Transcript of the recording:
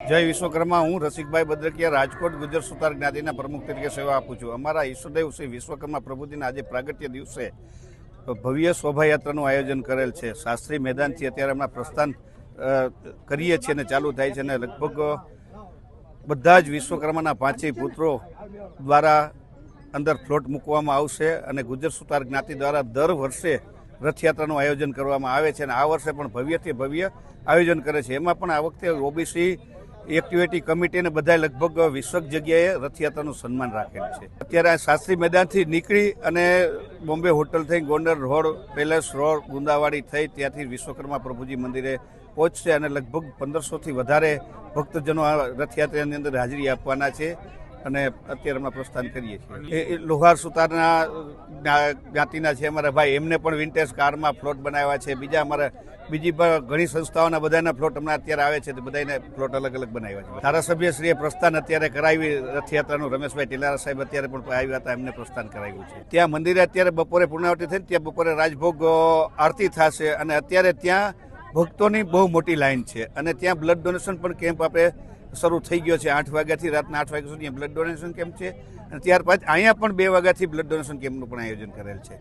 જય વિશ્વકર્મા। હું રસિકભાઈ બદ્રકિયા રાજકોટ ગુજર સુતાર જ્ઞાતિના પ્રમુખ તરીકે સેવા આપું છું। અમારા ઈષ્ટદેવ શ્રી વિશ્વકર્મા પ્રભુજીના આજે પ્રાગટ્ય દિવસે ભવ્ય શોભાયાત્રાનું આયોજન કરેલ છે। શાસ્ત્રી મેદાનથી અત્યારે હમણાં પ્રસ્થાન કરીએ છીએ અને ચાલુ થાય છે, અને લગભગ બધા જ વિશ્વકર્માના પાંચેય પુત્રો દ્વારા અંદર ફ્લોટ મૂકવામાં આવશે અને ગુજર સુતાર જ્ઞાતિ દ્વારા દર વર્ષે રથયાત્રાનું આયોજન કરવામાં આવે છે, અને આ વર્ષે પણ ભવ્યથી ભવ્ય આયોજન કરે છે। એમાં પણ આ વખતે ઓબીસી એક્ટિવિટી કમિટી અને બધા લગભગ 20 જગ્યાએ રથયાત્રાનું સન્માન રાખેલ છે। અત્યારે આ શાસ્ત્રી મેદાનથી નીકળી અને બોમ્બે હોટલ થઈ Gondal road, palace road, Gundawadi થઈ ત્યાંથી વિશ્વકર્મા પ્રભુજી મંદિરે પહોંચશે અને લગભગ 1500થી વધારે ભક્તજનો આ રથયાત્રાની અંદર હાજરી આપવાના છે, અને અત્યારે અમે પ્રસ્થાન કરીએ છીએ। એ લોહાર સુતારના જ્ઞાતિના છે અમારા ભાઈ, એમને પણ વિન્ટેજ કારમાં ફ્લોટ બનાવ્યા છે। બીજા અમારા બીજી પણ ઘણી સંસ્થાઓના બધાના ફ્લોટ હમણાં અત્યારે આવે છે, તો બધાને ફ્લોટ અલગ અલગ બનાવ્યા છે। ધારાસભ્યશ્રીએ પ્રસ્થાન અત્યારે કરાવી રથયાત્રાનું, રમેશભાઈ ટીલારા સાહેબ અત્યારે પણ આવ્યા હતા, એમને પ્રસ્થાન કરાવ્યું છે। ત્યાં મંદિરે અત્યારે બપોરે પૂર્ણાવતી થઈને ત્યાં બપોરે રાજભોગ આરતી થશે, અને અત્યારે ત્યાં ભક્તોની બહુ મોટી લાઈન છે, અને ત્યાં બ્લડ ડોનેશન પણ કેમ્પ આપણે શરૂ થઈ ગયો છે। 8 વાગ્યાથી રાતના 8 વાગ્યા સુધી બ્લડ ડોનેશન કેમ્પ છે, અને ત્યારબાદ અહીંયા પણ 2 વાગ્યાથી બ્લડ ડોનેશન કેમ્પનું પણ આયોજન કરેલ છે।